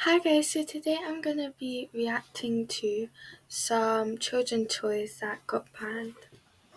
Hi guys, so today I'm gonna be reacting to some children toys that got banned.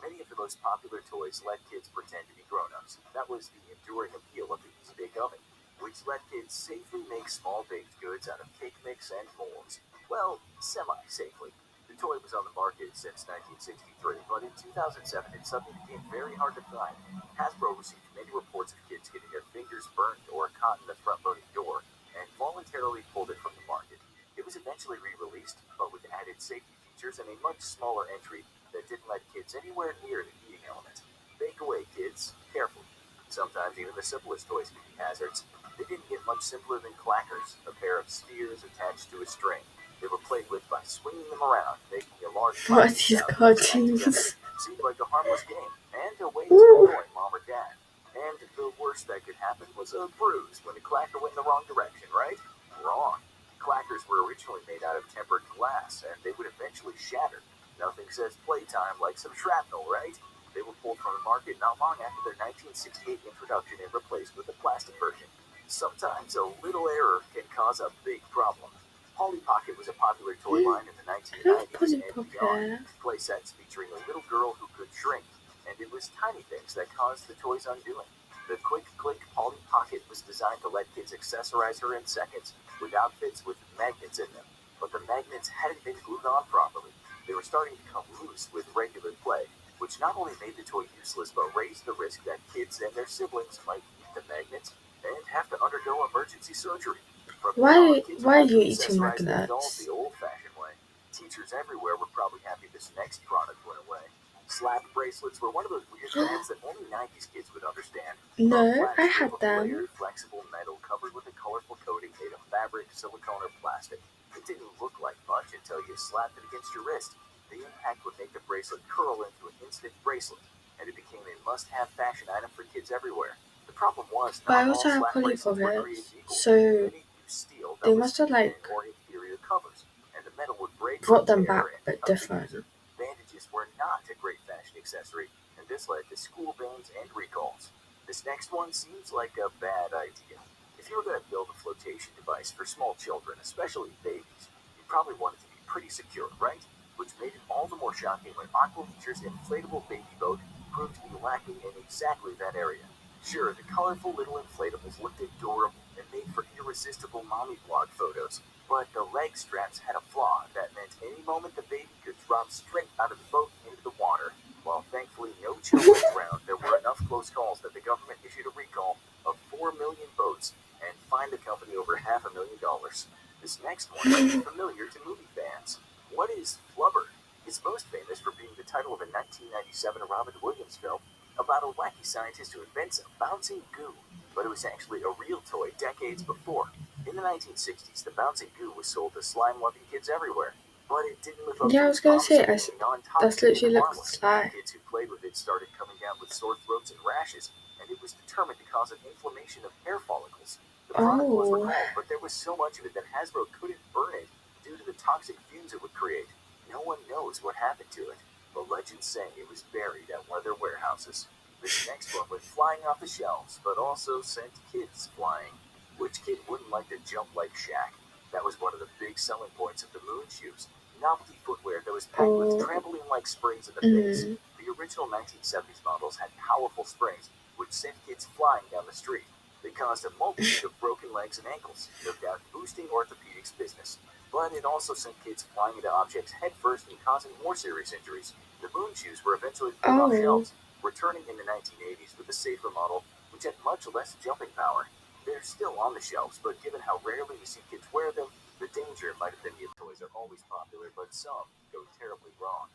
Many of the most popular toys let kids pretend to be grown-ups. That was the enduring appeal of the Easy Bake Oven, which let kids safely make small baked goods out of cake mix and molds. Well, semi-safely. The toy was on the market since 1963, but in 2007 it suddenly became very hard to find. Hasbro received many reports of kids getting their fingers burned or caught in the front-loading door, and voluntarily pulled it from the market. It was eventually re-released, but with added safety features and a much smaller entry that didn't let kids anywhere near the eating element. Bake away, kids, carefully. Sometimes even the simplest toys can be hazards. They didn't get much simpler than clackers, a pair of spheres attached to a string. They were played with by swinging them around, making a large What are popping these sound when smacked together. cartoons? Seemed like a harmless game, and a way to Ooh, annoy mom or dad. And the worst that could happen was a bruise when the clacker went in the wrong direction, right? Wrong. Clackers were originally made out of tempered glass, and they would eventually shatter. Nothing says playtime like some shrapnel, right? They were pulled from the market not long after their 1968 introduction and replaced with a plastic version. Sometimes a little error can cause a big problem. Polly Pocket was a popular toy line in the I love 1990s Polly and beyond. Pocket. Play sets featuring a little girl who could shrink, and it was tiny things that caused the toy's undoing. The Quick Click Polly Pocket was designed to let kids accessorize her in seconds with outfits with magnets in them, but the magnets hadn't been glued on properly. They were starting to come loose with regular play, which not only made the toy useless but raised the risk that kids and their siblings might eat the magnets and have to undergo emergency surgery. From then on, kids would Why are have you to eating accessorize their dolls the magnets? old fashioned way. Teachers everywhere were probably happy this next product went away. Slap bracelets were one of those weird fads that only 90s kids would understand. A No, flat I strip had of layered, them. flexible metal covered with a colorful coating made of fabric, silicone, or plastic. It didn't look like much until you slapped it against your wrist. The impact would make the bracelet curl into an instant bracelet, and it became a must-have fashion item for kids everywhere. The problem was But I not all also have slap Polly bracelets were created Pockets, equal. so Many used steel they that was must have too thin like or inferior covers, and the metal would break or brought them tear back, and but cut the user. different. Bandages were not a great fashion accessory, and this led to school bans and recalls. This next one seems like a bad idea. If you were going to build a flotation device for small children, especially babies, you probably want it to be pretty secure, right? Which made it all the more shocking when Aquafeature's inflatable baby boat proved to be lacking in exactly that area. Sure, the colorful little inflatables looked adorable and made for irresistible mommy blog photos, but the leg straps had a flaw that meant any moment the baby could drop straight out of the boat into the water. While thankfully no children drowned, there were enough close calls that the government issued a recall of 4 million boats and fined the company over $500,000. This next one might be familiar to movie fans. What is Flubber? It's most famous for being the title of a 1997 Robin Williams film about a wacky scientist who invents a bouncing goo, but it was actually a real toy decades before. In the 1960s, the bouncing goo was sold to slime-loving kids everywhere, but it didn't live up Yeah, to I its was gonna promise say, of being that's non-toxic and literally looks harmless. like. Kids who played with it started coming down with sore throats and rashes, and it was determined to cause an inflammation of hair follicles. The product was Oh, recalled, but there was so much of it that Hasbro couldn't burn it due to the toxic fumes it would create. No one knows what happened to it, but legends say it was buried at one of their warehouses. This next one went flying off the shelves, but also sent kids flying. Which kid wouldn't like to jump like Shaq? That was one of the big selling points of the Moon Shoes. Novelty footwear that was packed with oh, trampoline-like springs in the base. mm. The original 1970s models had powerful springs, which sent kids flying down the street. They caused a multitude of broken legs and ankles, no doubt boosting orthopedics business. But it also sent kids flying into objects headfirst and causing more serious injuries. The Moon Shoes were eventually pulled off Oh, shelves, returning in the 1980s with a safer model, which had much less jumping power. They're still on the shelves, but given how rarely you see kids wear them, the danger might have been the toys are always popular, but some go terribly wrong.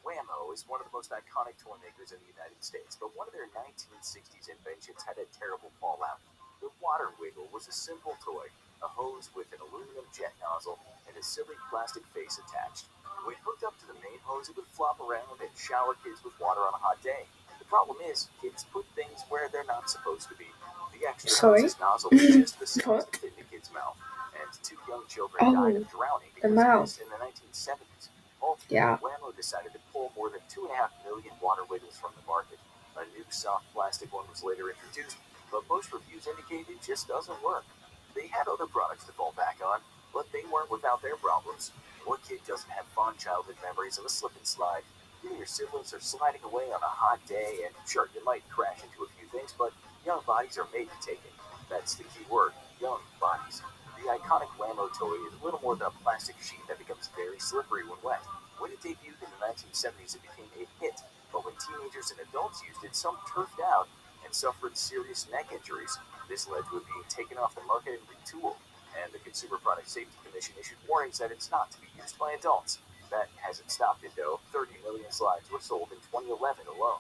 Whammo is one of the most iconic toy makers in the United States, but one of their 1960s inventions had a terrible fallout. The Water Wiggle was a simple toy, a hose with an aluminum jet nozzle and a silly plastic face attached. When hooked up to the main hose, it would flop around and shower kids with water on a hot day. The problem is, kids put things where they're not supposed to be. The extra sorry. hose's nozzle was just the size to What? fit in a kid's mouth, and two young children died Oh, of drowning the because of this mouth. in the 1970s. Ultimately, Yeah. Whammo decided to pull more than 2.5 million water wiggles from the market. A new soft plastic one was later introduced, but most reviews indicate it just doesn't work. They had other products to fall back on. doesn't have fond childhood memories of a slip and slide? You and your siblings are sliding away on a hot day, and sure, you might crash into a few things, but young bodies are made to take it. That's the key word, young bodies. The iconic Wham-O toy is little more than a plastic sheet that becomes very slippery when wet. When it debuted in the 1970s, it became a hit, but when teenagers and adults used it, some turfed out and suffered serious neck injuries. This led to it being taken off the market and retooled, and the Consumer Product Safety Commission issued warnings that it's not to be used by adults. That hasn't stopped it though. 30 million slides were sold in 2011 alone.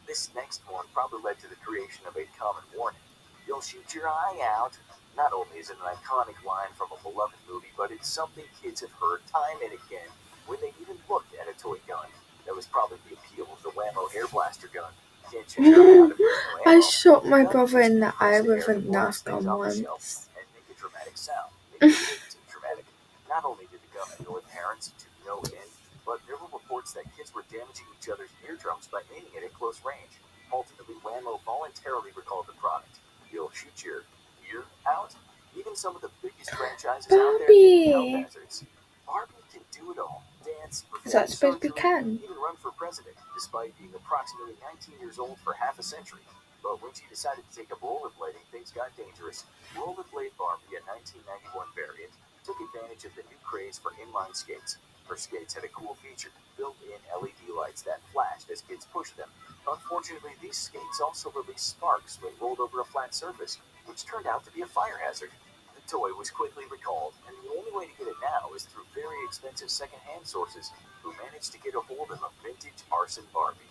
This next one probably led to the creation of a common warning. You'll shoot your eye out. Not only is it an iconic line from a beloved movie, but it's something kids have heard time and again when they even looked at a toy gun. That was probably the appeal of the Wham-O Air Blaster gun. Can't shoot your eye out if there's no I ammo. shot my The gun brother in basically the eye fills the with air a and blasts Nerf things gun off the shelf once. and make a dramatic sound. Maybe way too dramatic. Not only did the gun annoy parents to no end, but there were reports that kids were damaging each other's eardrums by aiming it at close range. Ultimately, Wham-O voluntarily recalled the product. You'll shoot your ear out? Even some of the biggest franchises out there can be health Barbie! hazards. Barbie can do it all. Dance, Is that perform supposed to be surgery, Ken? even run for president, despite being approximately 19 years old for half a century. But when she decided to take up rollerblading, things got dangerous. Rollerblade Barbie, a 1991 variant, took advantage of the new craze for inline skates. Her skates had a cool feature, built-in LED lights that flashed as kids pushed them. Unfortunately, these skates also released sparks when rolled over a flat surface, which turned out to be a fire hazard. The toy was quickly recalled, and the only way to get it now is through very expensive second-hand sources who managed to get a hold of a vintage arson Barbie.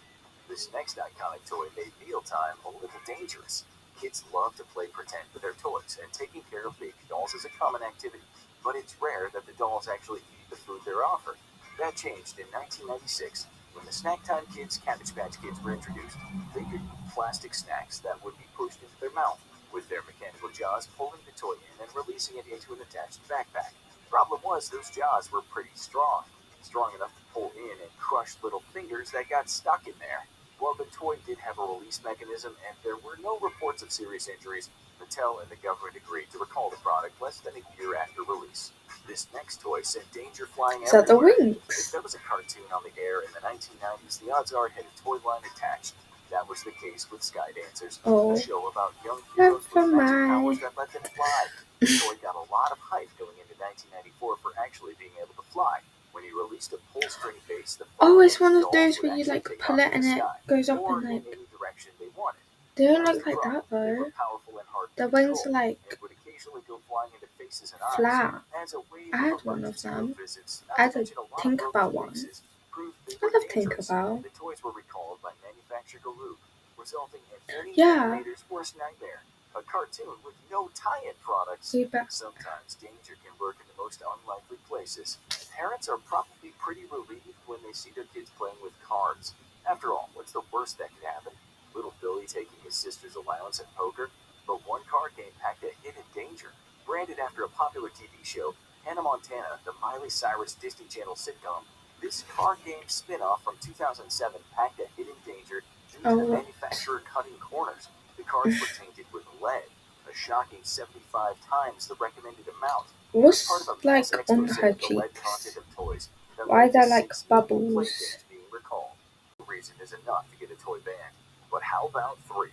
This next iconic toy made mealtime a little dangerous. Kids love to play pretend with their toys, and taking care of baby dolls is a common activity, but it's rare that the dolls actually eat the food they're offered. That changed in 1996 when the Snack Time Kids Cabbage Patch Kids were introduced. They could eat plastic snacks that would be pushed into their mouth, with their mechanical jaws pulling the toy in and releasing it into an attached backpack. Problem was, those jaws were pretty strong, strong enough to pull in and crush little fingers that got stuck in there. While the toy did have a release mechanism and there were no reports of serious injuries, Mattel and the government agreed to recall the product less than a year after release. This next toy sent danger flying Is that the everywhere. If Winx? there was a cartoon on the air in the 1990s, the odds are it had a toy line attached. That was the case with Sky Dancers, a Oh, show about young heroes never with magic powers mind. that let them fly. The toy got a lot of hype going into 1994 for actually being able to fly. When he released a pull-string base, the Oh, foam it's one of dolls those would where you actually like take pull off it in the and it sky, goes up or and in like any direction they wanted. they don't Here's look the like problem. that They were though. powerful and hard to The wings control, are like and would occasionally go flying into faces and eyes. flat. As a wave I of had one of emergency room them. visits, I not to had a mention a lot of broken Tinkerbell one. faces, proved they I were love dangerous. Tinkerbell. The toys were recalled by manufacturer Galoob, resulting in any Yeah, animator's worst nightmare, a cartoon with no tie-in products. we bet. Sometimes danger can lurk in the most unlikely places. Parents are probably pretty relieved when they see their kids playing with cards. After all, what's the worst that could happen? Little Billy taking his sister's allowance at poker? But one card game packed a hidden danger. Branded after a popular TV show, Hannah Montana, the Miley Cyrus Disney Channel sitcom, this card game spin-off from 2007 packed a hidden danger due to the Oh, manufacturer cutting corners. The cards were tainted with lead, a shocking 75 times the recommended amount. It was part what's of a mass like on expose her of the lead content cheeks? of toys that Why are led to there like 6 million bubbles? playthings being recalled. No reason is enough to get a toy banned. But how about 3?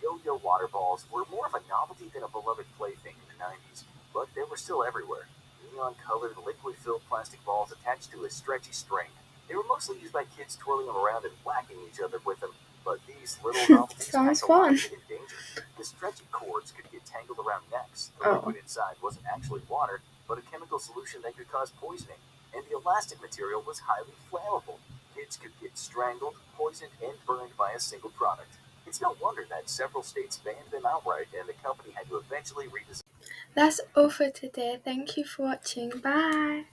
Yo-yo water balls were more of a novelty than a beloved plaything in the 90s, but they were still everywhere. Neon-colored, liquid-filled plastic balls attached to a stretchy string. They were mostly used by kids twirling them around and whacking each other with them, but these little novelties Sounds packed a lot fun. of hidden danger. The stretchy cords could get tangled around necks. The Oh, liquid inside wasn't actually water, but a chemical solution that could cause poisoning. And the elastic material was highly flammable. Kids could get strangled, poisoned, and burned by a single product. It's no wonder that several states banned them outright, and the company had to eventually redesign. that's all for today. Thank you for watching. Bye.